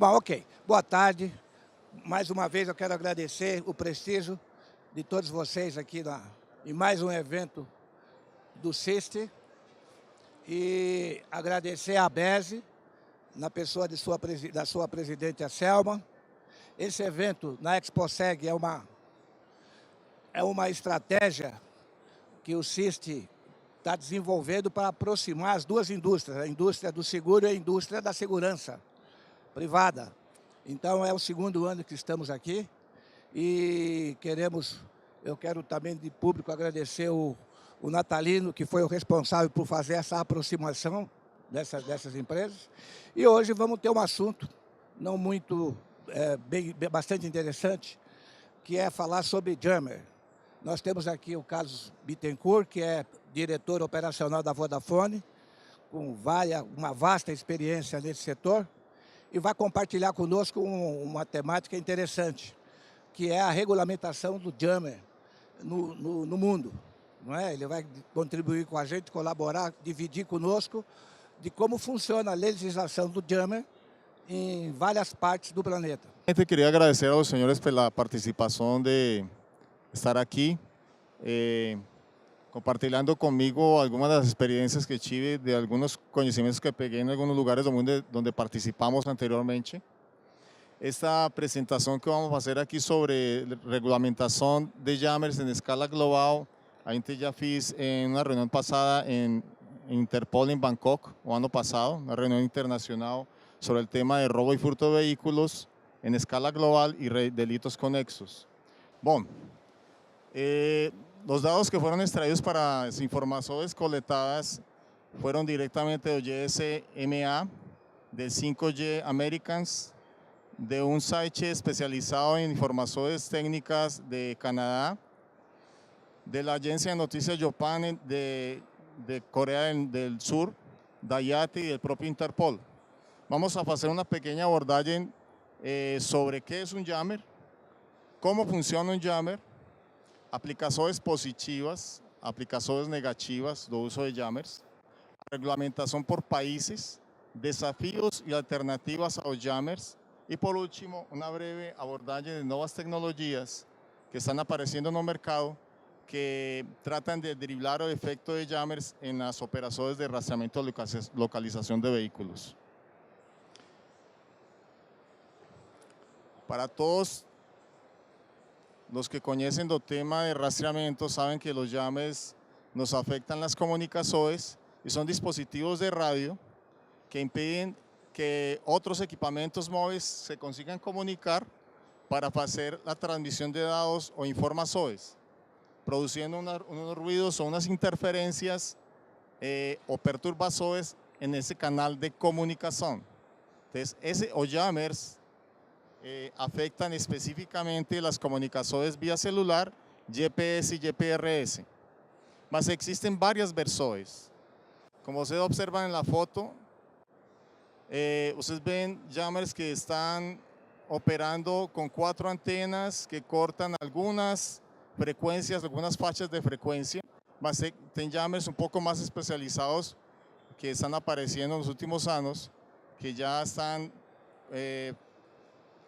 Bom, ok. Boa tarde. Mais uma vez eu quero agradecer o prestígio de todos vocês aqui em mais um evento do CIST e agradecer a BESE, na pessoa da sua presidente, a Selma. Esse evento na ExpoSeg é uma estratégia que o CIST está desenvolvendo para aproximar as duas indústrias, a indústria do seguro e a indústria da segurança privada. Então, é o segundo ano que estamos aqui e eu quero também de público agradecer o Natalino, que foi o responsável por fazer essa aproximação dessas empresas. E hoje vamos ter um assunto não muito, bastante interessante, que é falar sobre jammer. Nós temos aqui o Carlos Bittencourt, que é diretor operacional da Vodafone, com uma vasta experiência nesse setor, e vai compartilhar conosco uma temática interessante, que é a regulamentação do jammer no mundo. Não é? Ele vai contribuir com a gente, colaborar, dividir conosco de como funciona a legislação do jammer em várias partes do planeta. Eu queria agradecer aos senhores pela participação de estar aqui, compartilhando comigo algumas das experiências que tive, de algunos conhecimentos que peguei em alguns lugares do mundo onde participamos anteriormente. Esta apresentação que vamos fazer aqui sobre regulamentação de jammers em escala global, a gente já fez em uma reunião passada em Interpol em Bangkok, o ano passado, uma reunião internacional sobre o tema de roubo e furto de veículos em escala global e delitos conexos. Bom, los dados que fueron extraídos para las informaciones coletadas fueron directamente del GSMA, del 5G Americans, de un site especializado en informaciones técnicas de Canadá, de la agencia de noticias Japan de Corea del Sur, da IATI y del propio Interpol. Vamos a hacer una pequeña abordaje sobre qué es un jammer, cómo funciona un jammer, aplicações positivas, aplicações negativas do uso de jammers, regulamentação por países, desafios e alternativas aos jammers e, por último, uma breve abordagem de novas tecnologias que estão aparecendo no mercado que tratam de driblar o efecto de jammers em las operações de rastreamento e localização de veículos. Para todos los que conocen el tema de rastreamiento saben que los jammers nos afectan las comunicaciones y son dispositivos de radio que impiden que otros equipamientos móviles se consigan comunicar para hacer la transmisión de datos o informaciones, produciendo unos ruidos o unas interferencias o perturbaciones en ese canal de comunicación. Entonces, los jammers afectan específicamente las comunicaciones vía celular, GPS y GPRS. Mas existen varias versiones. Como ustedes observan en la foto, ustedes ven jammers que están operando con 4 antenas que cortan algunas frecuencias, algunas fachas de frecuencia. Mas hay jammers un poco más especializados que están apareciendo en los últimos años, que ya están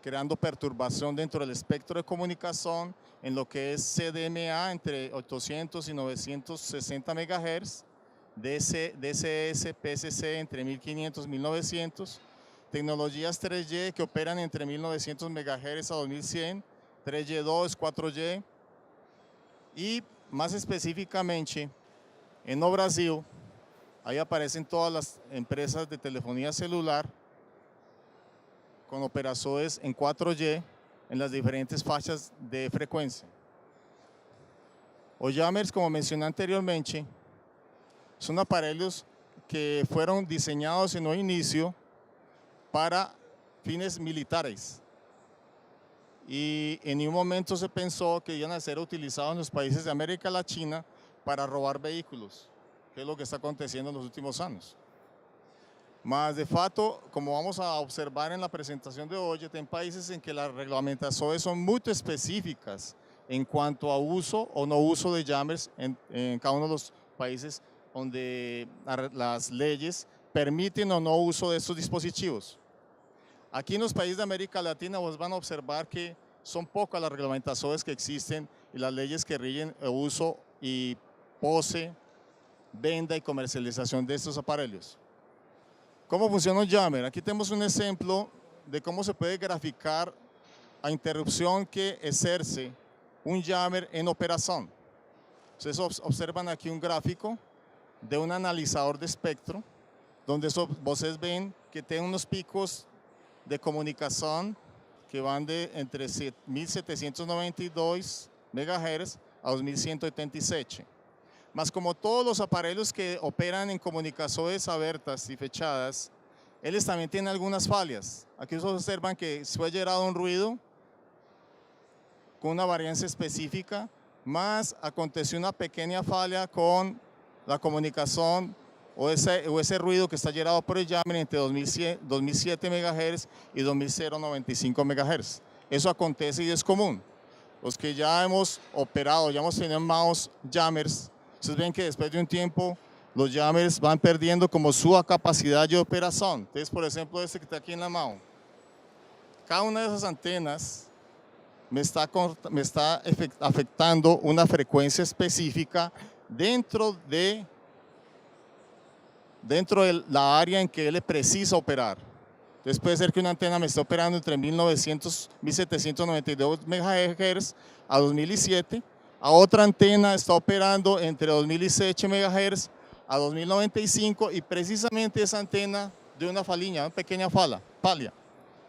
creando perturbación dentro del espectro de comunicación en lo que es CDMA entre 800 y 960 MHz, DSS, PSC entre 1500 y 1900, tecnologías 3G que operan entre 1900 MHz a 2100, 3G2, 4G y más específicamente en o Brasil, ahí aparecen todas las empresas de telefonía celular con operaciones en 4G en las diferentes fachas de frecuencia. Los jammers, como mencioné anteriormente, son aparelhos que fueron diseñados en un inicio para fines militares y en un momento se pensó que iban a ser utilizados en los países de América Latina para robar vehículos, que es lo que está aconteciendo en los últimos años. Mas, de fato, como vamos a observar en la presentación de hoy, hay países en que las reglamentaciones son muy específicas en cuanto a uso o no uso de jammers en cada uno de los países donde las leyes permiten o no uso de estos dispositivos. Aquí en los países de América Latina vos van a observar que son pocas las reglamentaciones que existen y las leyes que rigen el uso y pose, venta y comercialización de estos aparelhos. ¿Cómo funciona un jammer? Aquí tenemos un ejemplo de cómo se puede graficar la interrupción que ejerce un jammer en operación. Ustedes observan aquí un gráfico de un analizador de espectro, donde ustedes ven que tiene unos picos de comunicación que van de entre 1792 MHz a 2177. Mas como todos los aparelhos que operan en comunicaciones abiertas y fechadas, ellos también tienen algunas fallas. Aquí ustedes observan que fue generado un ruido con una variancia específica, más aconteció una pequeña falla con la comunicación o ese ruido que está generado por el jammer entre 2007 MHz y 2095 MHz. Eso acontece y es común. Los que ya hemos operado, ya hemos tenido mouse jammers, ustedes ven que después de un tiempo los jammers van perdiendo como su capacidad de operación. Entonces, por ejemplo, este que está aquí en la mano, cada una de esas antenas me está afectando una frecuencia específica dentro de la área en que él precisa operar. Entonces puede ser que una antena me esté operando entre 1792 MHz a 2007, a otra antena está operando entre 2007 MHz a 2095 y precisamente esa antena de una faliña, una pequeña falla,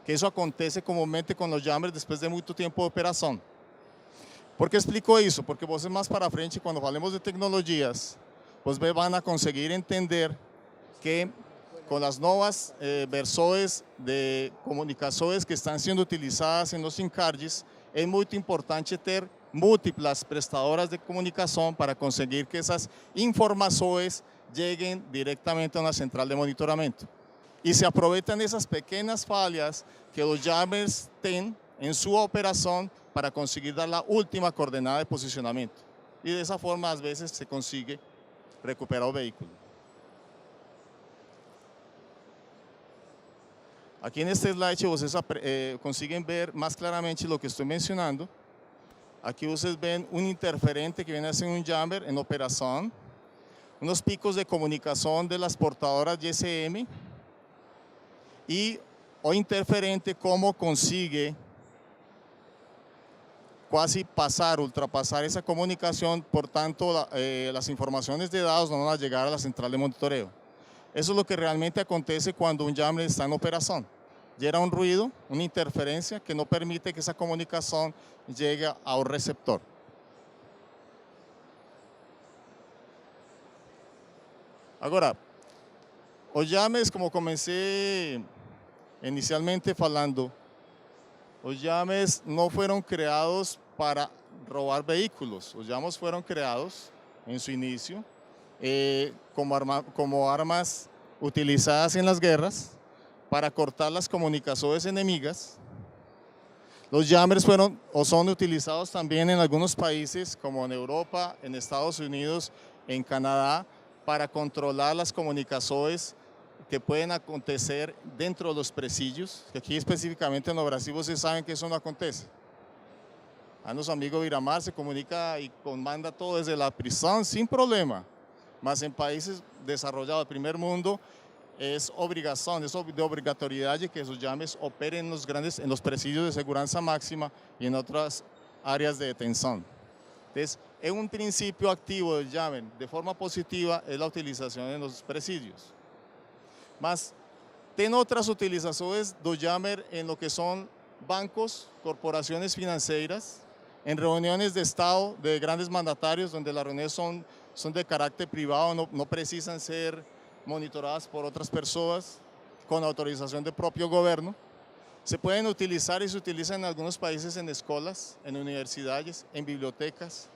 que eso acontece comúnmente con los jammers después de mucho tiempo de operación. ¿Por qué explico eso? Porque vos más para frente, cuando hablemos de tecnologías, pues van a conseguir entender que con las nuevas versiones de comunicaciones que están siendo utilizadas en los SIM cards, es muy importante tener múltiples prestadoras de comunicación para conseguir que esas informaciones lleguen directamente a una central de monitoramiento. Y se aprovechan esas pequeñas fallas que los jammers tienen en su operación para conseguir dar la última coordenada de posicionamiento. Y de esa forma, a veces, se consigue recuperar el vehículo. Aquí en este slide ustedes consiguen ver más claramente lo que estoy mencionando. Aquí ustedes ven un interferente que viene a ser un jammer en operación, unos picos de comunicación de las portadoras GSM y o interferente cómo consigue casi ultrapasar esa comunicación, por tanto las informaciones de datos no van a llegar a la central de monitoreo. Eso es lo que realmente acontece cuando un jammer está en operación. Genera un ruido, una interferencia que no permite que esa comunicación llegue a un receptor. Ahora, los jammers, como comencé inicialmente hablando, los jammers no fueron creados para robar vehículos. Los jammers fueron creados en su inicio como armas utilizadas en las guerras para cortar las comunicaciones enemigas. Los jammers fueron o son utilizados también en algunos países como en Europa, en Estados Unidos, en Canadá, para controlar las comunicaciones que pueden acontecer dentro de los presidios, que aquí específicamente en Brasil ustedes saben que eso no acontece. A nuestro amigo Viramar se comunica y comanda todo desde la prisión sin problema, mas en países desarrollados del primer mundo es obligación, es de obligatoriedad de que esos jammers operen en los presidios de seguridad máxima y en otras áreas de detención. Entonces, es un principio activo del jammer, de forma positiva, es la utilización en los presidios. Mas, tiene otras utilizaciones del jammer en lo que son bancos, corporaciones financieras, en reuniones de Estado de grandes mandatarios, donde las reuniones son de carácter privado, no precisan ser monitoradas por otras personas con autorización del propio gobierno. Se pueden utilizar y se utilizan en algunos países en escuelas, en universidades, en bibliotecas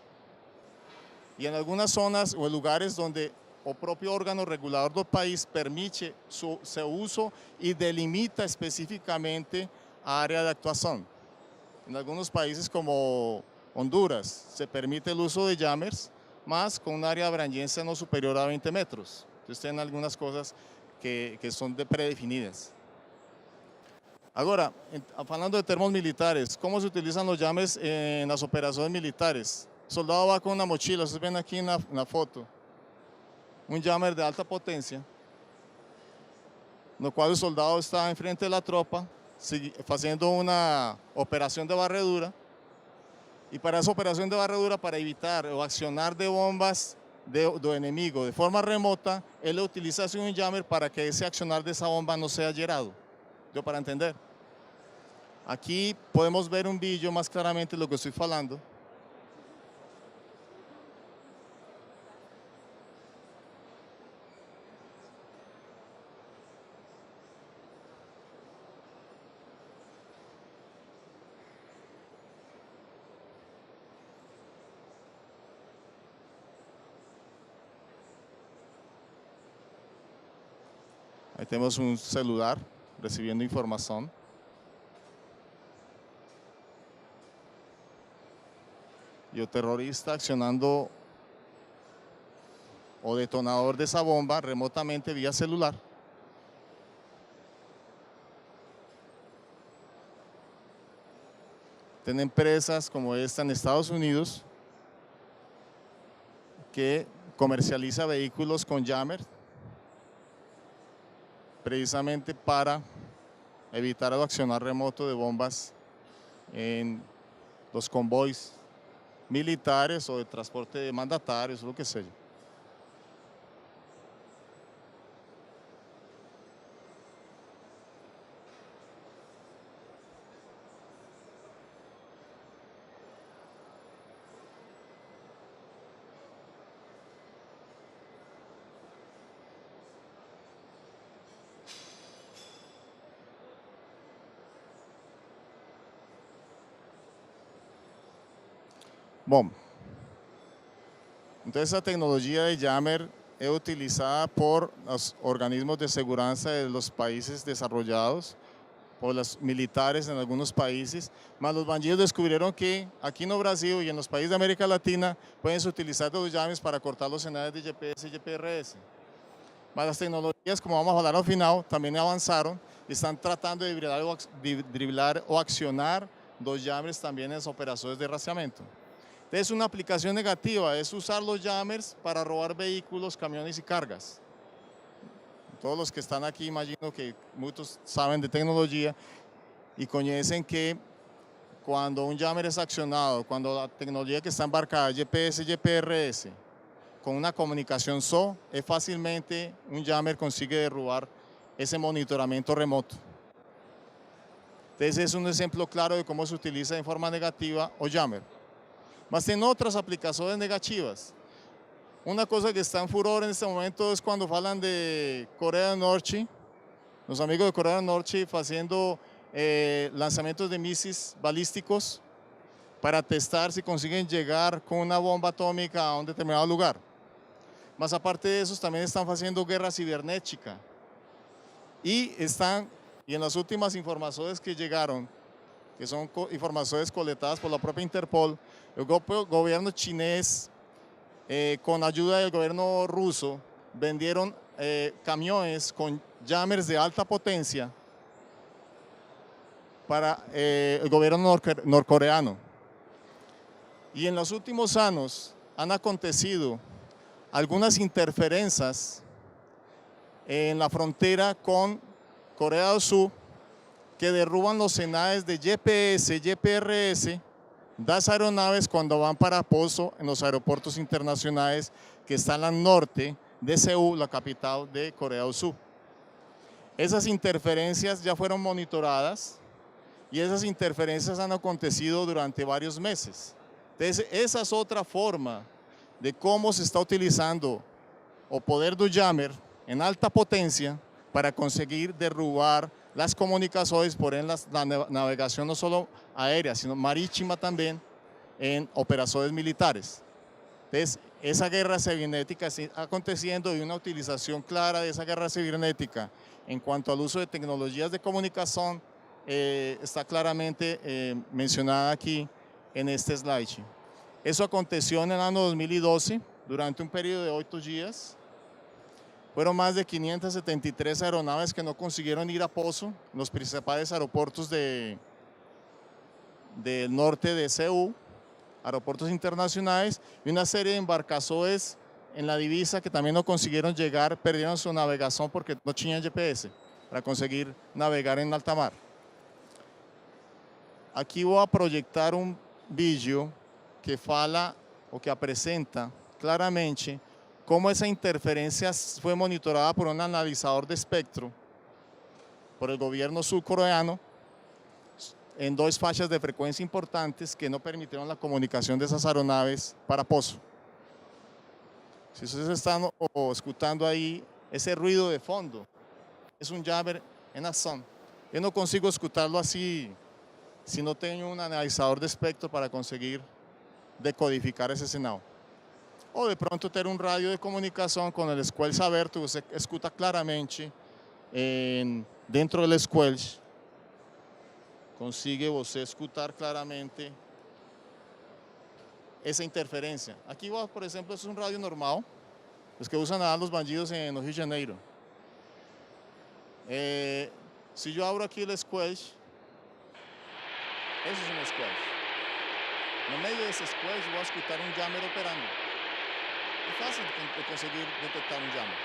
y en algunas zonas o lugares donde el propio órgano regulador del país permite su uso y delimita específicamente área de actuación. En algunos países como Honduras se permite el uso de jammers, más con un área de abrangiencia no superior a 20 metros. Entonces tienen algunas cosas que son predefinidas. Agora, falando de termos militares, como se utilizam os jammers nas operações militares? O soldado vai com uma mochila, vocês veem aqui na foto, um jammer de alta potência, no qual o soldado está em frente da tropa, fazendo uma operação de varredura. E para essa operação de varredura, para evitar o accionar de bombas do inimigo de forma remota, ele utiliza um jammer para que esse accionar dessa bomba não seja gerado. Deu para entender? Aqui podemos ver um vídeo mais claramente do que estou falando. Aí temos um celular recebendo informação. E o terrorista accionando o detonador dessa bomba remotamente via celular. Tem empresas como esta en Estados Unidos que comercializa vehículos con jammer precisamente para evitar el accionar remoto de bombas en los convoys militares o de transporte de mandatarios, lo que sea. Bom, entonces esa tecnología de jammer es utilizada por los organismos de seguridad de los países desarrollados, por los militares en algunos países, mas los bandidos descubrieron que aquí en Brasil y en los países de América Latina pueden utilizar los jammers para cortar los señales de GPS y GPRS. Mas las tecnologías, como vamos a hablar al final, también avanzaron y están tratando de driblar o accionar los jammers también en las operaciones de rastreamiento. Entonces, una aplicación negativa es usar los jammers para robar vehículos, camiones y cargas. Todos los que están aquí, imagino que muchos saben de tecnología y conocen que cuando un jammer es accionado, cuando la tecnología que está embarcada, GPS, GPRS, con una comunicación SO, es fácilmente un jammer consigue derrubar ese monitoramiento remoto. Entonces, es un ejemplo claro de cómo se utiliza de forma negativa o jammer. Mas tem outras aplicações negativas. Uma coisa que está em furor nesse momento é quando falam de Coreia do Norte, os amigos de Coreia do Norte fazendo lançamentos de mísseis balísticos para testar se conseguem chegar com uma bomba atômica a um determinado lugar. Mas aparte disso, também estão fazendo guerra cibernética. E nas últimas informações que chegaram, que são informações coletadas por la própria Interpol, el gobierno chinés, con ayuda del gobierno ruso, vendieron camiones con jammers de alta potencia para el gobierno norcoreano. Y en los últimos años han acontecido algunas interferencias en la frontera con Corea del Sur que derruban los señales de GPS, GPRS, das aeronaves cuando van para Pozo en los aeropuertos internacionales que están al norte de Seúl, la capital de Corea del Sur. Esas interferencias ya fueron monitoradas y esas interferencias han acontecido durante varios meses. Entonces, esa es otra forma de cómo se está utilizando el poder del jammer en alta potencia para conseguir derrubar las comunicaciones, por ende la navegación no solo aérea, sino marítima también en operaciones militares. Entonces, esa guerra cibernética está aconteciendo y una utilización clara de esa guerra cibernética en cuanto al uso de tecnologías de comunicación está claramente mencionada aquí en este slide. Eso aconteció en el año 2012, durante un periodo de 8 días. Fueron más de 573 aeronaves que no consiguieron ir a Pozo, los principales aeropuertos del norte de Seúl, aeropuertos internacionales, y una serie de embarcazones en la divisa que también no consiguieron llegar, perdieron su navegación porque no tenían GPS para conseguir navegar en alta mar. Aquí voy a proyectar un vídeo que fala o que apresenta claramente cómo esa interferencia fue monitorada por un analizador de espectro por el gobierno surcoreano en dos fachas de frecuencia importantes que no permitieron la comunicación de esas aeronaves para Pozo. Si ustedes están escuchando ahí ese ruido de fondo, es un jammer en acción. Yo no consigo escucharlo así si no tengo un analizador de espectro para conseguir decodificar ese sinal. O de pronto tener un radio de comunicación con el squelch aberto, você escuta claramente dentro del squelch, consigue você escutar claramente esa interferencia. Aquí, por ejemplo, es un radio normal, los que usan a los bandidos en Rio de Janeiro. Si yo abro aquí el squelch, ese es un squelch. No medio de ese squelch voy a escuchar un jammer operando. Es fácil de conseguir detectar un jammer.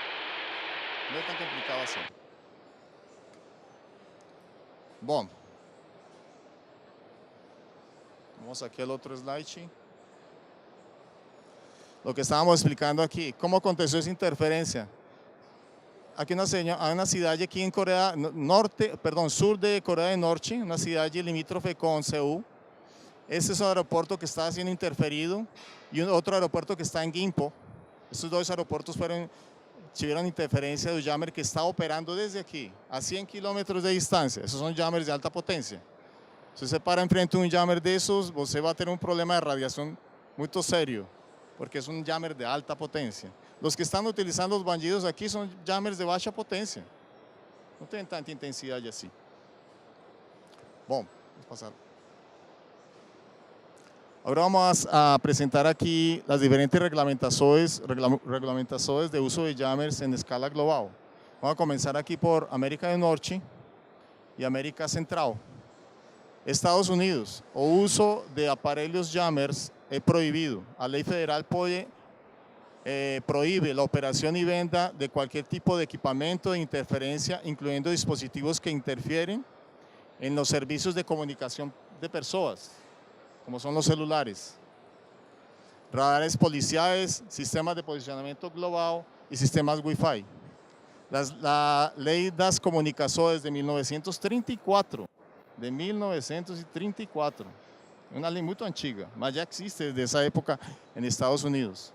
No es tan complicado así. Bom, vamos aquí al otro slide. Lo que estábamos explicando aquí, cómo aconteció esa interferencia. Aquí hay una ciudad aquí en sur de Corea del Norte, una ciudad limítrofe con Seúl. Este es un aeropuerto que está siendo interferido y otro aeropuerto que está en Gimpo. Estos dos aeropuertos tuvieron interferencia de un jammer que está operando desde aquí, a 100 kilómetros de distancia. Esos son jammers de alta potencia. Si você para enfrente de un jammer de esos, você va a tener un problema de radiación muy serio, porque es un jammer de alta potencia. Los que están utilizando los bandidos aquí son jammers de baja potencia. No tienen tanta intensidad así. Bom, vamos a pasar. Ahora vamos a presentar aquí las diferentes reglamentaciones de uso de jammers en escala global. Vamos a comenzar aquí por América del Norte y América Central. Estados Unidos, o uso de aparelhos jammers es prohibido. La ley federal prohíbe la operación y venta de cualquier tipo de equipamiento de interferencia, incluyendo dispositivos que interfieren en los servicios de comunicación de personas, como son los celulares, radares policiales, sistemas de posicionamiento global y sistemas Wi-Fi. La ley de las comunicaciones de 1934, una ley muy antigua, mas ya existe desde esa época en Estados Unidos.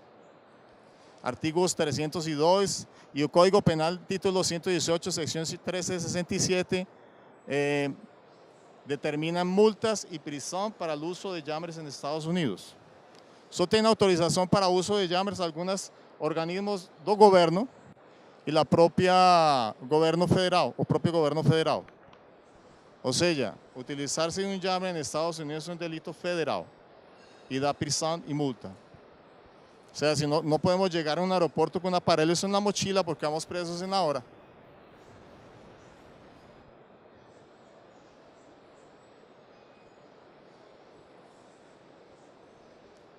Artículos 302 y el Código Penal, título 118, sección 1367, determinan multas y prisión para el uso de jammers en Estados Unidos. Solo tiene autorización para uso de jammers algunos organismos del gobierno y la propia gobierno federal, o propio gobierno federal. O sea, utilizarse un jammer en Estados Unidos es un delito federal y da prisión y multa. O sea, si no podemos llegar a un aeropuerto con aparelhos en la mochila porque vamos presos en la hora.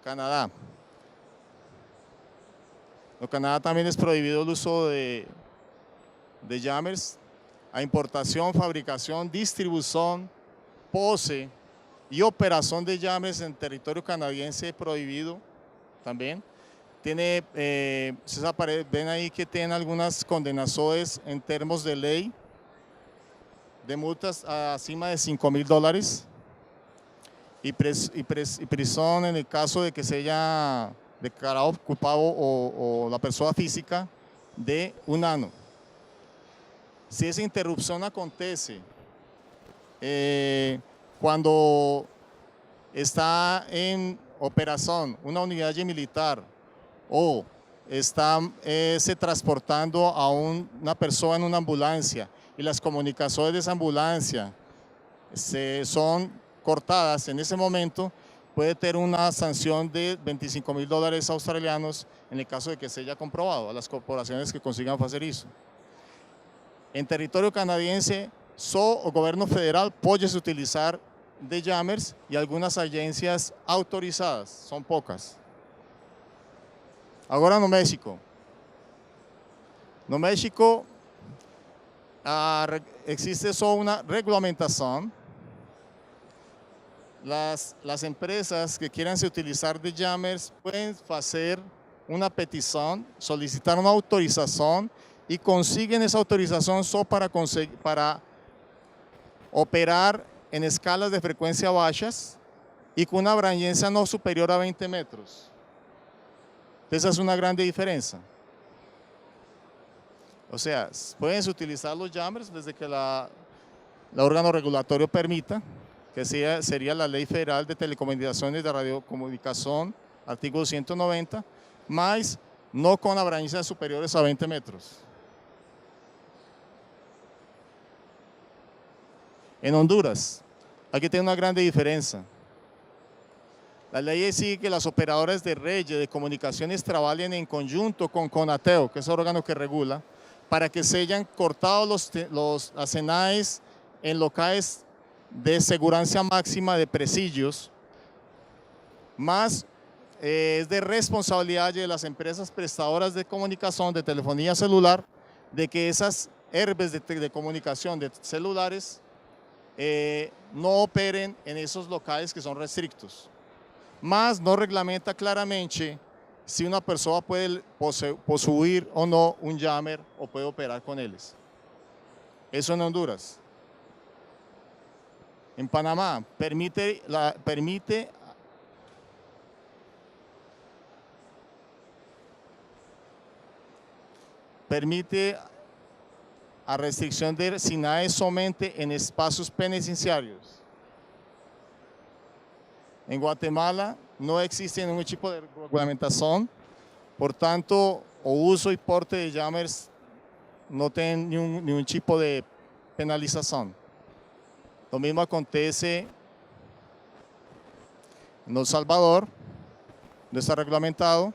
Canadá. En Canadá también es prohibido el uso de jammers. A importación, fabricación, distribución, pose y operación de jammers en territorio canadiense es prohibido también. Ven ahí que tienen algunas condenaciones en términos de ley, de multas acima de $5,000 y prisión en el caso de que se haya declarado culpable o la persona física de 1 año. Si esa interrupción acontece cuando está en operación una unidad militar o está se transportando a una persona en una ambulancia y las comunicaciones de esa ambulancia son cortadas en ese momento, puede tener una sanción de $25.000 australianos en el caso de que se haya comprobado a las corporaciones que consigan hacer eso. En territorio canadiense, o gobierno federal puede utilizar de jammers y algunas agencias autorizadas, son pocas. Ahora no México. No México existe solo una regulamentación. Las empresas que quieran utilizar de jammers pueden hacer una petición, solicitar una autorización y consiguen esa autorización solo para operar en escalas de frecuencia bajas y con una abrangência no superior a 20 metros. Esa es una grande diferencia. O sea, pueden utilizar los jammers desde que el órgano regulatorio permita, que sería la Ley Federal de Telecomunicaciones y de Radiocomunicación, artículo 190, mas no con abrangências superiores a 20 metros. En Honduras, aquí tiene una grande diferencia. La ley exige que las operadoras de redes de comunicaciones trabajen en conjunto con CONATEL, que es el órgano que regula, para que se hayan cortado las señales en locales de seguridad máxima de presidios, más es de responsabilidad de las empresas prestadoras de comunicación de telefonía celular de que esas herbes de comunicación de celulares no operen en esos locales que son restrictos. Mas no reglamenta claramente si una persona puede poseer o no un jammer o puede operar con ellos. Eso en Honduras. En Panamá permite a restricción de señales solamente en espacios penitenciarios. En Guatemala no existe ningún tipo de regulamentación, por tanto, o uso y porte de jammers no tienen ningún tipo de penalización. Lo mismo acontece en El Salvador, no está reglamentado.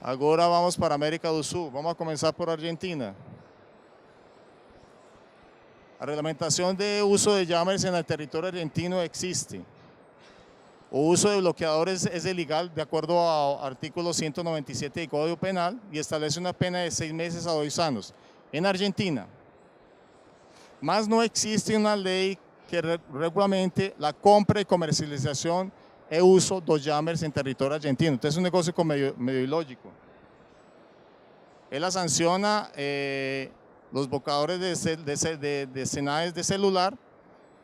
Ahora vamos para América do Sul, vamos a comenzar por Argentina. La reglamentación de uso de jammers en el territorio argentino existe. O uso de bloqueadores es ilegal de acuerdo al artículo 197 del Código Penal y establece una pena de 6 meses a 2 años en Argentina. Mas no existe una ley que regulamente la compra y comercialización e uso de jammers en territorio argentino. Entonces es un negocio medio ilógico. Él la sanciona los bloqueadores de señales de celular,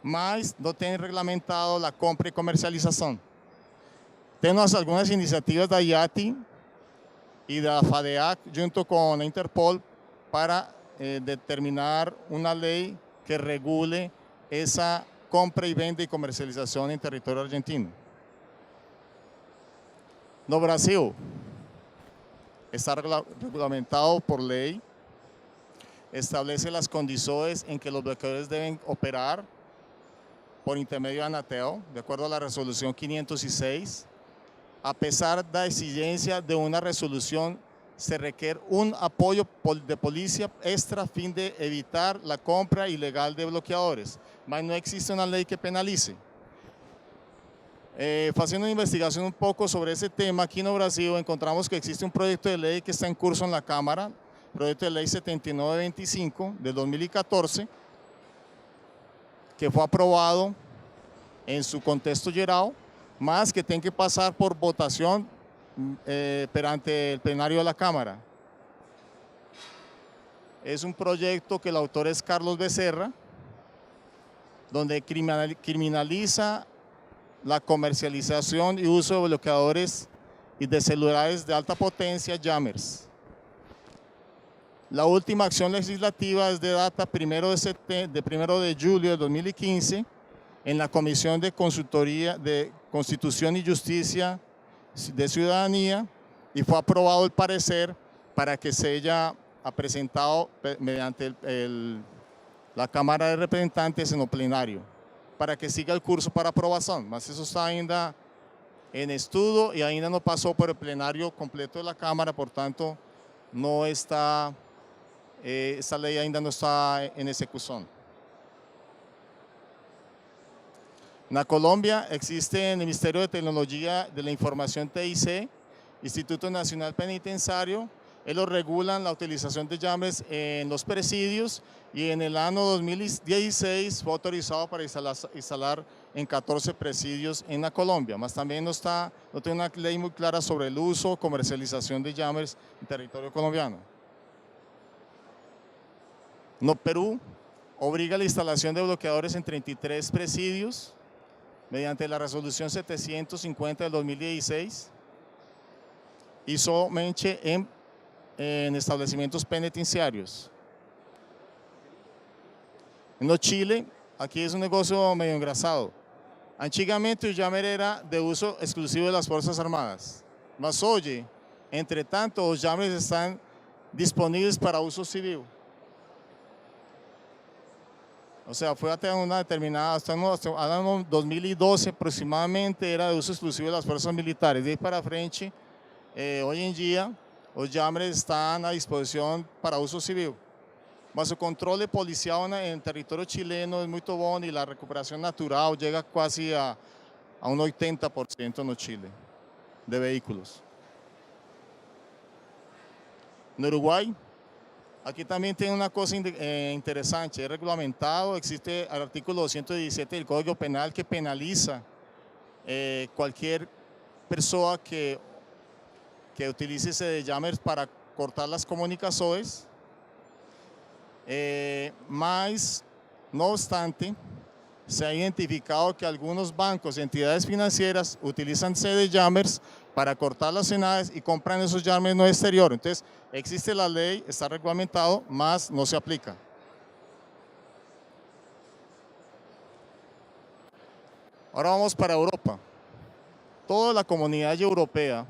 mas no tienen reglamentado la compra y comercialización. Tenemos algunas iniciativas de IATI y de la FADEAC junto con la Interpol para determinar una ley que regule esa compra y venta y comercialización en territorio argentino. No Brasil está reglamentado por ley, establece las condiciones en que los bloqueadores deben operar por intermedio de Anatel, de acuerdo a la resolución 506. A pesar de la exigencia de una resolución, se requiere un apoyo de policía extra a fin de evitar la compra ilegal de bloqueadores, mas no existe una ley que penalice. Haciendo una investigación un poco sobre ese tema, aquí en Brasil encontramos que existe un proyecto de ley que está en curso en la Cámara, proyecto de ley 7925 de 2014, que fue aprobado en su contexto geral, más que tiene que pasar por votación perante el plenario de la Cámara. Es un proyecto que el autor es Carlos Becerra, donde criminaliza la comercialización y uso de bloqueadores y de celulares de alta potencia, jammers. La última acción legislativa es de data 1 de julio de 2015 en la Comisión de Consultoría de Constitución y Justicia de Ciudadanía y fue aprobado el parecer para que se haya presentado mediante la Cámara de Representantes en el plenario. para que siga el curso para aprobación, mas eso está ainda en estudio y ainda no pasó por el plenario completo de la Cámara, por tanto, no está, esta ley ainda no está en ejecución. En Colombia existe el Ministerio de Tecnología de la Información TIC, Instituto Nacional Penitenciario. Ellos regulan la utilización de llaves en los presidios y en el año 2016 fue autorizado para instalar en 14 presidios en la Colombia, mas también no tiene una ley muy clara sobre el uso o comercialización de llaves en territorio colombiano. No, Perú obliga la instalación de bloqueadores en 33 presidios mediante la resolución 750 del 2016 y solamente en establecimientos penitenciarios. En Chile, aquí es un negocio medio engrasado. Antiguamente el jammer era de uso exclusivo de las Fuerzas Armadas, mas hoy, entre tanto, los jammers están disponibles para uso civil. O sea, fue hasta una determinada, hasta el año 2012 aproximadamente era de uso exclusivo de las fuerzas militares. De ahí para frente, hoy en día, los jammers están a disposición para uso civil. Mas o controle policial en territorio chileno es muy bueno y la recuperación natural llega casi a un 80% en Chile de vehículos. En Uruguay, aquí también tiene una cosa interesante, es reglamentado, existe el artículo 217 del Código Penal que penaliza cualquier persona que utilice ese jammers para cortar las comunicaciones, mas, no obstante, se ha identificado que algunos bancos y entidades financieras utilizan de jammers para cortar las señales y compran esos jammers en el exterior. Entonces, existe la ley, está reglamentado, mas no se aplica. Ahora vamos para Europa. Toda la comunidad europea,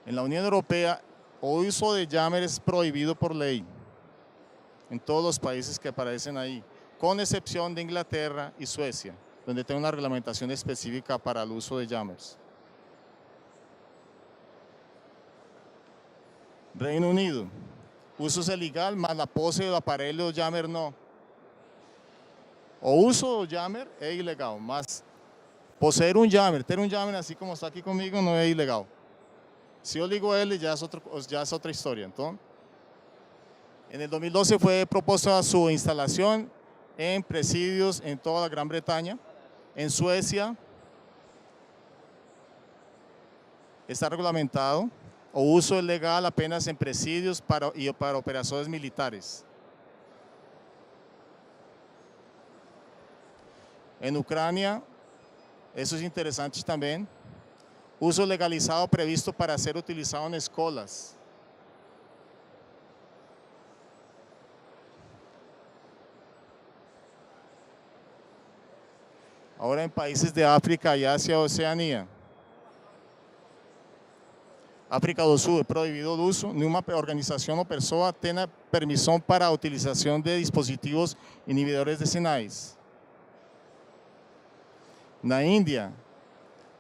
en la Unión Europea, el uso de jammers es prohibido por ley en todos los países que aparecen ahí, con excepción de Inglaterra y Suecia, donde tiene una reglamentación específica para el uso de jammers. Reino Unido, uso es ilegal, mas la pose del aparelho jammer no. O uso del jammer es ilegal, mas poseer un jammer, tener un jammer así como está aquí conmigo no es ilegal. Si yo ligo a él ya es otra historia. Entonces, en el 2012 fue propuesta su instalación en presidios en toda la Gran Bretaña. En Suecia está reglamentado. O uso es legal apenas en presidios para operaciones militares. En Ucrania, eso es interesante también. Uso legalizado previsto para ser utilizado en escuelas. Ahora en países de África y Asia, Oceanía. África do Sul es prohibido el uso. Ninguna organización o persona tiene permisión para utilización de dispositivos inhibidores de señales. En la India,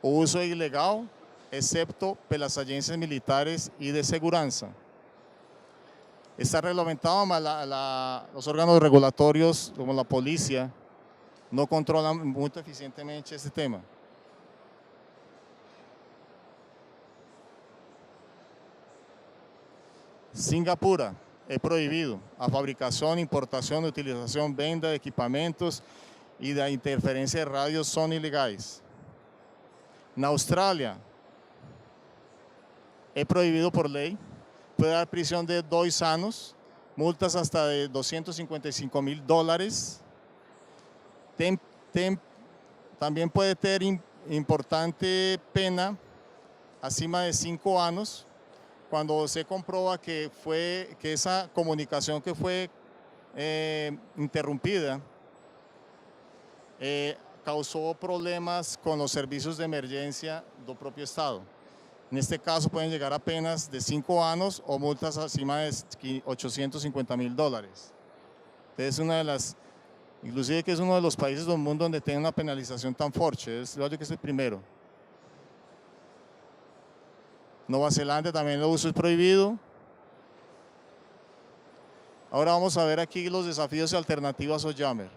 el uso es ilegal, excepto por las agencias militares y de seguridad. Está reglamentado, mas los órganos regulatorios, como la policía, no controlan muy eficientemente este tema. Singapur es prohibido a fabricación, importación, utilización, venta de equipamientos y la interferencia de radios son ilegales. En Australia es prohibido por ley, puede dar prisión de 2 años, multas hasta de $255,000. También puede tener importante pena, acima de 5 años, cuando se comprueba que esa comunicación que fue interrumpida causó problemas con los servicios de emergencia del propio Estado. En este caso pueden llegar a penas de 5 años o multas acima de $850,000. Entonces, inclusive que es uno de los países del mundo donde tiene una penalización tan fuerte, yo creo que es el primero. Nueva Zelanda también el uso es prohibido. Ahora vamos a ver aquí los desafíos y alternativas ao jammer.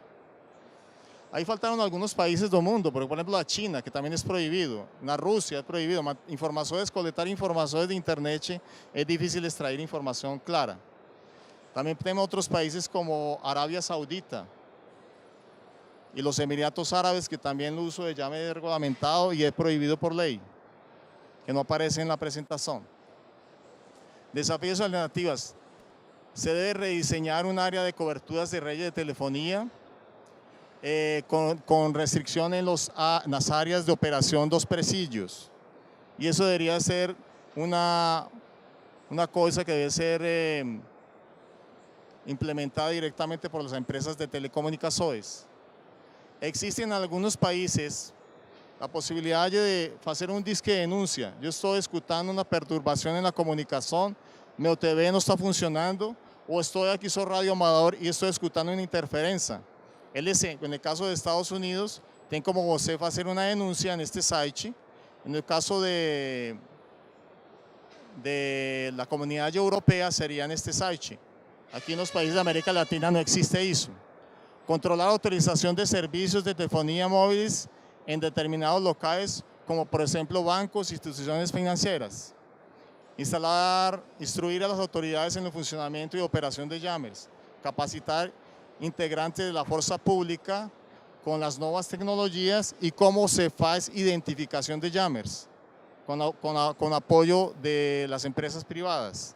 Ahí faltaron algunos países del mundo, por ejemplo la China, que también es prohibido. Na Rusia es prohibido. Coletar informaciones de internet es difícil extraer información clara. También tenemos otros países como Arabia Saudita y los Emiratos Árabes, que también el uso de jammer es reglamentado y es prohibido por ley, que no aparece en la presentación. Desafíos y alternativas. Se debe rediseñar un área de coberturas de redes de telefonía con restricción en las áreas de operación dos presídios. Y eso debería ser una cosa que debe ser implementada directamente por las empresas de telecomunicaciones. Existe en algunos países la posibilidad de hacer un disque de denuncia. Yo estoy escuchando una perturbación en la comunicación, mi TV no está funcionando, o estoy aquí soy radio amador y estoy escuchando una interferencia. En el caso de Estados Unidos, tem como você hacer una denuncia en este site. En el caso de la comunidad europea sería en este site. Aquí en los países de América Latina no existe eso. Controlar la autorización de servicios de telefonía móviles en determinados locales, como por ejemplo bancos e instituciones financieras. Instruir a las autoridades en el funcionamiento y operación de jammers. Capacitar integrantes de la fuerza pública con las nuevas tecnologías y cómo se hace identificación de jammers con apoyo de las empresas privadas.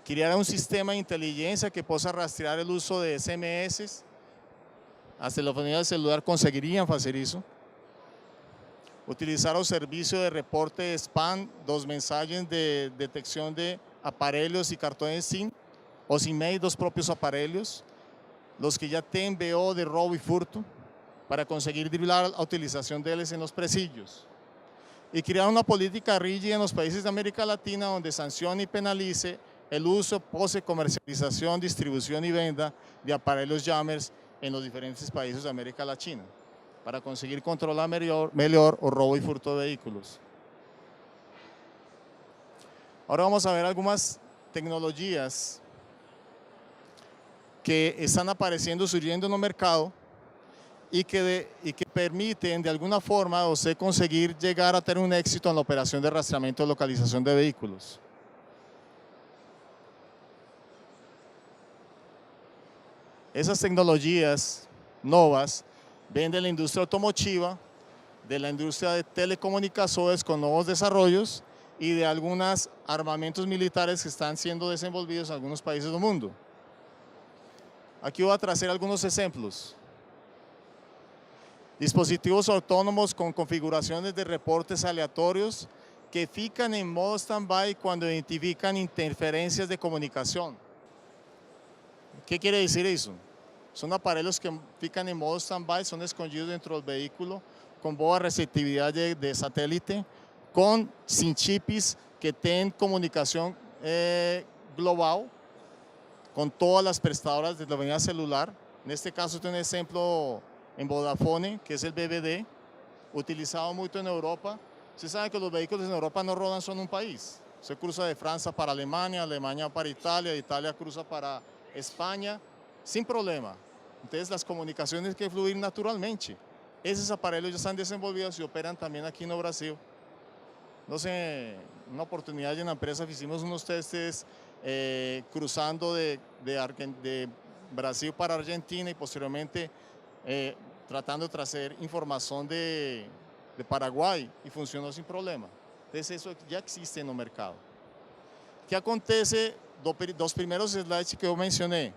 Crear un sistema de inteligencia que pueda rastrear el uso de SMS. Las telefonías de celular conseguirían hacer eso. Utilizar el servicio de reporte de spam, dos mensajes de detección de aparelhos y cartones SIM, os e-mails dos propios aparelhos, los que ya tienen BO de robo y furto, para conseguir driblar la utilización de ellos en los presídios. Y crear una política rígida en los países de América Latina donde sancione y penalice el uso, pose, comercialización, distribución y venta de aparelhos jammers en los diferentes países de América Latina, para conseguir controlar mejor el robo y furto de vehículos. Ahora vamos a ver algunas tecnologías que están apareciendo, surgiendo en el mercado y que permiten de alguna forma a usted conseguir llegar a tener un éxito en la operación de rastreamiento y localización de vehículos. Esas tecnologías nuevas vienen de la industria automotiva, de la industria de telecomunicaciones con nuevos desarrollos y de algunos armamentos militares que están siendo desenvolvidos en algunos países del mundo. Aquí voy a traer algunos ejemplos. Dispositivos autónomos con configuraciones de reportes aleatorios que fican en modo stand-by cuando identifican interferencias de comunicación. ¿Qué quiere decir eso? Son aparelhos que fican en modo stand-by, son escondidos dentro del vehículo con boa receptividad de satélite, sin chips que tienen comunicación global con todas las prestadoras de telefonía celular. En este caso tengo un ejemplo en Vodafone, que es el BBD, utilizado mucho en Europa. Usted sabe que los vehículos en Europa no rodan solo en un país. Se cruza de Francia para Alemania, Alemania para Italia, Italia cruza para España, sin problema. Entonces las comunicaciones tienen que fluir naturalmente. Esos aparelhos ya están desenvolvidos y operan también aquí en Brasil. Entonces, una oportunidad en la empresa hicimos unos testes cruzando de Brasil para Argentina y posteriormente tratando de traer información de Paraguay y funcionó sin problema. Entonces eso ya existe en el mercado. ¿Qué acontece? Dos primeros slides que yo mencioné.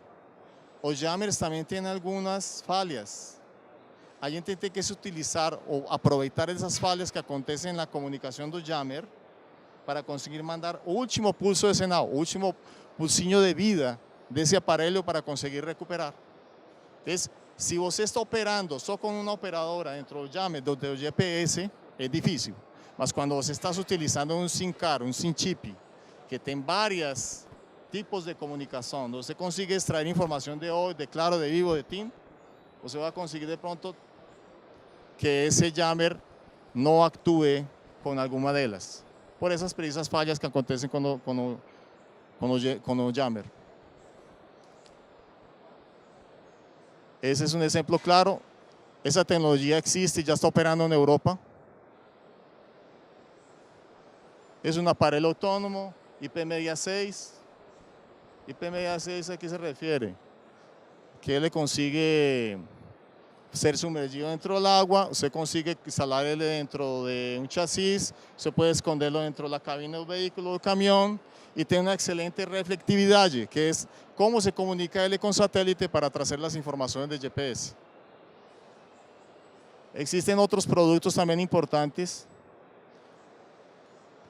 Los jammers también tienen algunas fallas. A gente tem que utilizar o aproveitar esas falhas que acontecen en la comunicación do jammer para conseguir mandar o último pulso de sinal, o último pulsinho de vida desse aparelho para conseguir recuperar. Entonces, si você está operando só con una operadora dentro del jammer, del GPS, es difícil. Mas cuando você está utilizando un SIM card, un SIM chip, que tem varias tipos de comunicación. Donde usted consigue extraer información de hoy, de Claro, de Vivo, de TIM, usted va a conseguir de pronto que ese jammer no actúe con alguna de ellas, por esas precisas fallas que acontecen con el jammer. Ese es un ejemplo claro. Esa tecnología existe y ya está operando en Europa. Es un aparelho autónomo, IP66. IP66 a qué se refiere? Que él consigue ser sumergido dentro del agua, usted consigue instalarlo dentro de un chasis, usted puede esconderlo dentro de la cabina del vehículo o camión y tiene una excelente reflectividad, que es cómo se comunica él con satélite para traer las informaciones de GPS. Existen otros productos también importantes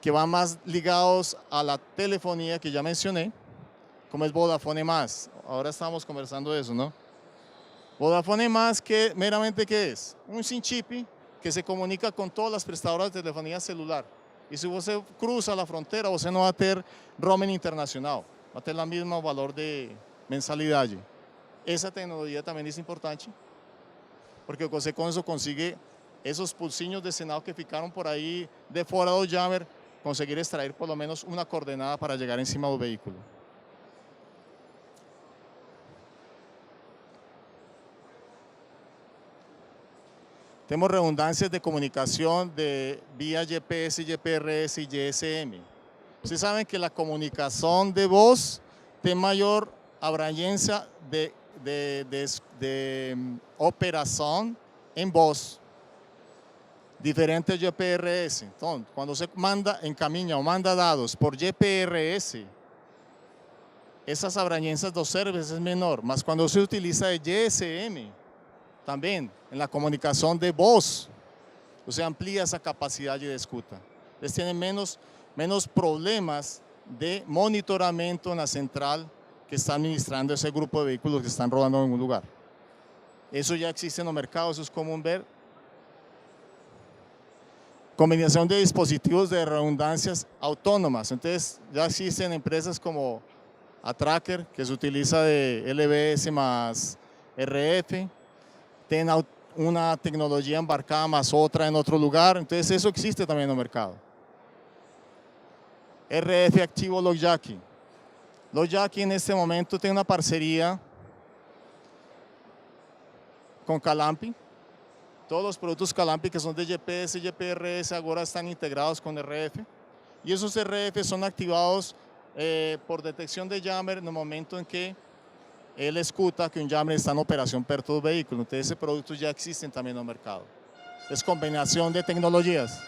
que van más ligados a la telefonía que ya mencioné, como es Vodafone Más. Ahora estamos conversando de eso, ¿no? Vodafone Más, que meramente ¿qué es? Un SIM chip que se comunica con todas las prestadoras de telefonía celular. Y si usted cruza la frontera, usted no va a tener roaming internacional, va a tener el mismo valor de mensalidad. Esa tecnología también es importante, porque usted con eso consigue esos pulsinhos de Senado que ficaron por ahí de fuera del jammer, conseguir extraer por lo menos una coordenada para llegar encima del vehículo. Tenemos redundancias de comunicación de vía GPS, GPRS y GSM. Ustedes saben que la comunicación de voz tiene mayor abrangência de operación en voz, diferente de GPRS. Entonces, cuando se manda, encamina o manda datos por GPRS, esas abrangências dos servers es menor, mas cuando se utiliza el GSM, también en la comunicación de voz, usted amplía esa capacidad de escucha. Entonces tienen menos problemas de monitoramiento en la central que está administrando ese grupo de vehículos que están rodando en algún lugar. Eso ya existe en el mercado, eso es común ver. Combinación de dispositivos de redundancias autónomas. Entonces ya existen empresas como Atracker, que se utiliza de LBS más RF, tiene una tecnología embarcada más otra en otro lugar, entonces eso existe también en el mercado. RF activo LockJack. LockJack en este momento tiene una parcería con Calampi. Todos los productos Calampi que son de GPS y GPRS ahora están integrados con RF. Y esos RF son activados por detección de jammer en el momento en que él escucha que un jammer está en operación perto del vehículo. Entonces ese producto ya existen también en el mercado. Es combinación de tecnologías.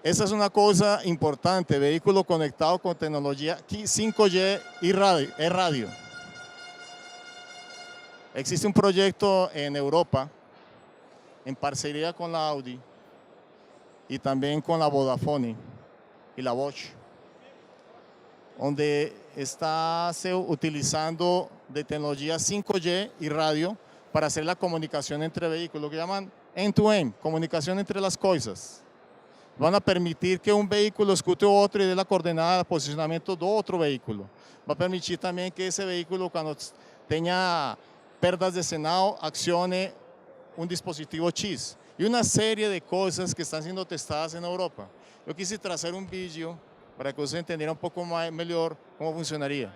Esa es una cosa importante, vehículo conectado con tecnología 5G y radio. Existe un proyecto en Europa, en parcería con la Audi y también con la Vodafone y la Bosch, donde está utilizando de tecnología 5G y radio para hacer la comunicación entre vehículos, lo que llaman end-to-end, comunicación entre las cosas. Van a permitir que un vehículo escute otro y dé la coordenada de posicionamiento de otro vehículo. Va a permitir también que ese vehículo, cuando tenga pérdidas de señal, accione un dispositivo X. Y una serie de cosas que están siendo testadas en Europa. Yo quise traer un vídeo para que usted entendiera un poco mejor cómo funcionaría.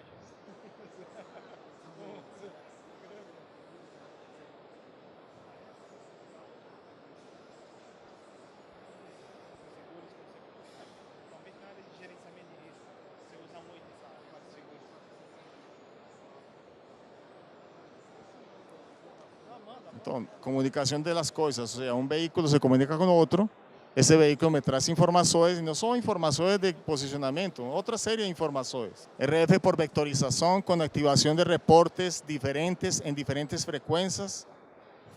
Entonces, comunicación de las cosas, o sea, un vehículo se comunica con otro, ese vehículo me trae informaciones, y no son informaciones de posicionamiento, otra serie de informaciones. RF por vectorización con activación de reportes diferentes en diferentes frecuencias,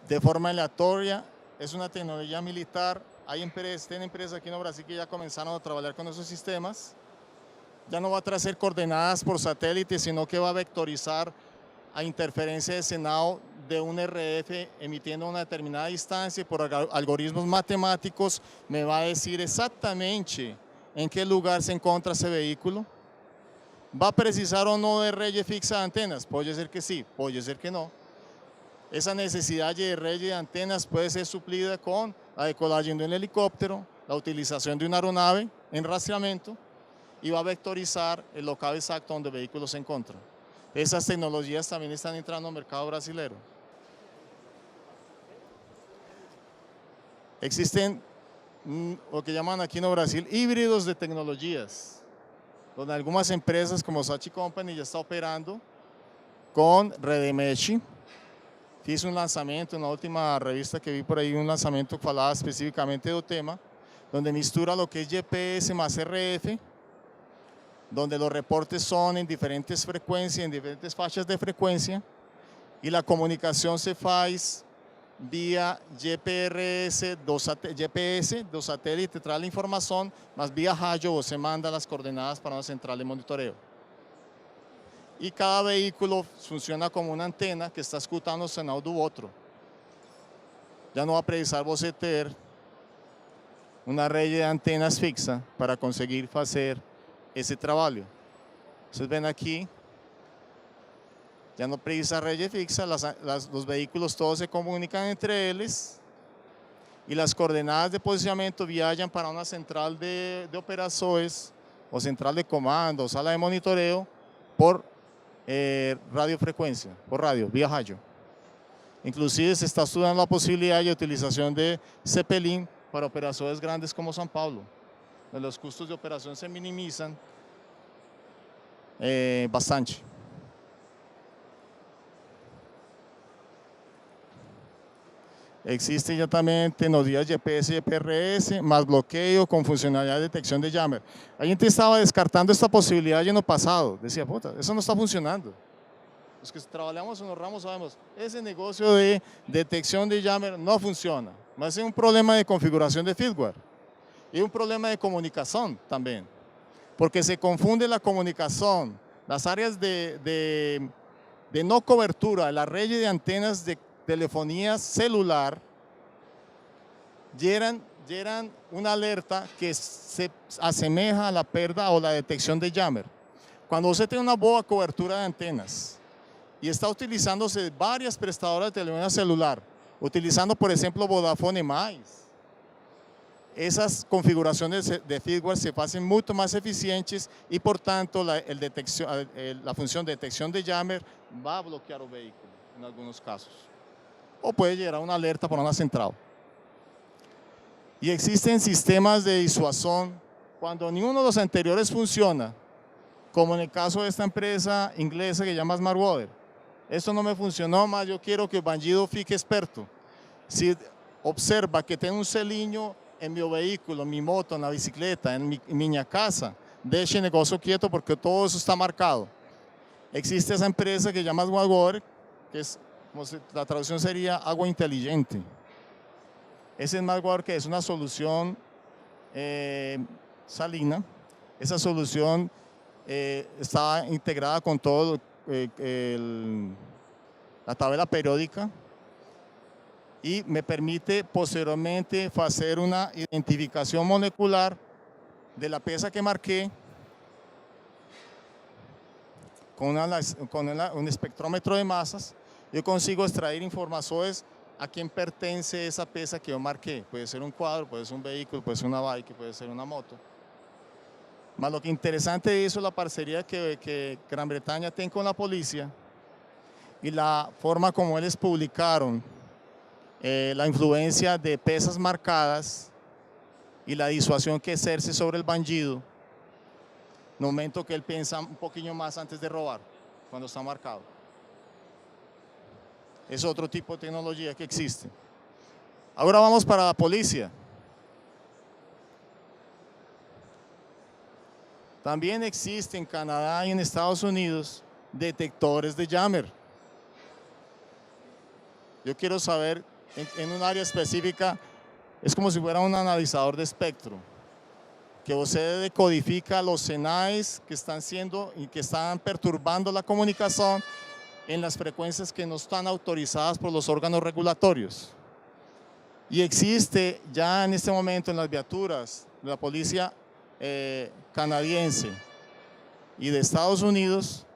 de forma aleatoria, es una tecnología militar. Hay empresas aquí en Brasil que ya comenzaron a trabajar con esos sistemas. Ya no va a traer coordenadas por satélite, sino que va a vectorizar a interferencia de señal de un RF emitiendo una determinada distancia y por algoritmos matemáticos me va a decir exactamente en qué lugar se encuentra ese vehículo. ¿Va a precisar o no de reye fixa de antenas? Puede ser que sí, puede ser que no. Esa necesidad de reye de antenas puede ser suplida con la decolación de un helicóptero, la utilización de una aeronave en rastreamiento, y va a vectorizar el local exacto donde el vehículo se encuentra. Esas tecnologías también están entrando al mercado brasilero. Existen lo que llaman aquí en Brasil híbridos de tecnologías, donde algunas empresas como Sachi Company ya está operando con Rede Mesh. Hice un lanzamiento en la última revista que vi por ahí, un lanzamiento que hablaba específicamente del tema, donde mistura lo que es GPS más RF, donde los reportes son en diferentes frecuencias, en diferentes fachas de frecuencia, y la comunicación se hace vía GPS, dos satélites trae la información, más vía radio se manda las coordenadas para una central de monitoreo. Y cada vehículo funciona como una antena que está escuchando el sinal do otro. Ya no va a precisar você ter una red de antenas fixa para conseguir hacer ese trabajo. Ustedes ven aquí, ya no precisa red fixa, los vehículos todos se comunican entre ellos y las coordenadas de posicionamiento viajan para una central de operaciones o central de comando o sala de monitoreo por radiofrecuencia, por radio, vía radio. Inclusive se está estudiando la posibilidad de utilización de Zeppelin para operaciones grandes como São Paulo. Los costos de operación se minimizan bastante. Existe ya también tecnologías GPS y GPRS, más bloqueo con funcionalidad de detección de jammer. La gente estaba descartando esta posibilidad ya en el pasado. Decía, puta, eso no está funcionando. Los que trabajamos en los ramos sabemos, ese negocio de detección de jammer no funciona. Mas es un problema de configuración de firmware y un problema de comunicación también. Porque se confunde la comunicación, las áreas de no cobertura, la red de antenas de telefonía celular llegan una alerta que se asemeja a la pérdida o la detección de jammer. Cuando usted tiene una buena cobertura de antenas y está utilizándose varias prestadoras de telefonía celular, utilizando por ejemplo Vodafone más, esas configuraciones de firmware se hacen mucho más eficientes y por tanto la función de detección de jammer va a bloquear el vehículo en algunos casos. O puede llegar a una alerta por una central. Y existen sistemas de disuasión cuando ninguno de los anteriores funciona, como en el caso de esta empresa inglesa que se llama SmartWater. Esto no me funcionó, más yo quiero que el bandido fique experto. Si observa que tengo un selinho en mi vehículo, en mi moto, en la bicicleta, en mi casa, deje el negocio quieto porque todo eso está marcado. Existe esa empresa que se llama SmartWater, que es, la traducción sería agua inteligente. Ese SmartWater que es una solución salina. Esa solución está integrada con todo la tabla periódica y me permite posteriormente hacer una identificación molecular de la pieza que marqué con un espectrómetro de masas. Yo consigo extraer informaciones a quién pertenece esa pieza que yo marqué. Puede ser un cuadro, puede ser un vehículo, puede ser una bike, puede ser una moto. Mas lo que interesante de eso es la parcería que Gran Bretaña tiene con la policía y la forma como ellos publicaron la influencia de piezas marcadas y la disuasión que ejerce sobre el bandido en el momento que él piensa un poquito más antes de robar, cuando está marcado. Es otro tipo de tecnología que existe. Ahora vamos para la policía. También existe en Canadá y en Estados Unidos detectores de jammer. Yo quiero saber, en un área específica, es como si fuera un analizador de espectro, que usted decodifica los señales que están siendo y que están perturbando la comunicación en las frecuencias que no están autorizadas por los órganos regulatorios. Y existe ya en este momento en las viaturas de la policía canadiense y de Estados Unidos,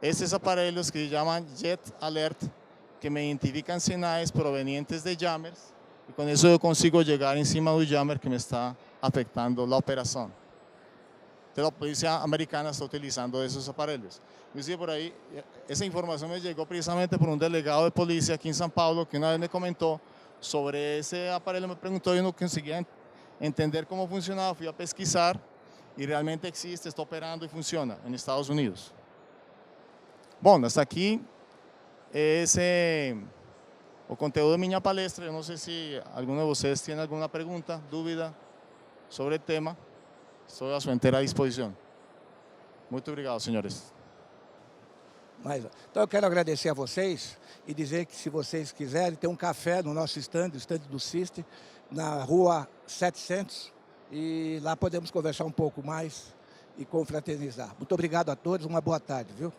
estos aparelhos que se llaman Jet Alert, que me identifican señales provenientes de jammers, y con eso yo consigo llegar encima de un jammer que me está afectando la operación. Entonces, la policía americana está utilizando esos aparelhos. Inclusive por ahí, esa información me llegó precisamente por un delegado de policía aquí en San Paulo, que una vez me comentó sobre ese aparelho, me preguntó y no conseguía entender cómo funcionaba, fui a pesquisar y realmente existe, está operando y funciona en Estados Unidos. Bueno, hasta aquí o conteúdo de minha palestra. Eu não sei se alguno de vocês tem alguma pergunta, dúvida sobre o tema. Estou à sua inteira disposição. Muito obrigado, senhores. Então eu quero agradecer a vocês e dizer que, se vocês quiserem, tem um café no nosso stand, o stand do CIST, na rua 700, e lá podemos conversar um pouco mais e confraternizar. Muito obrigado a todos, uma boa tarde, viu?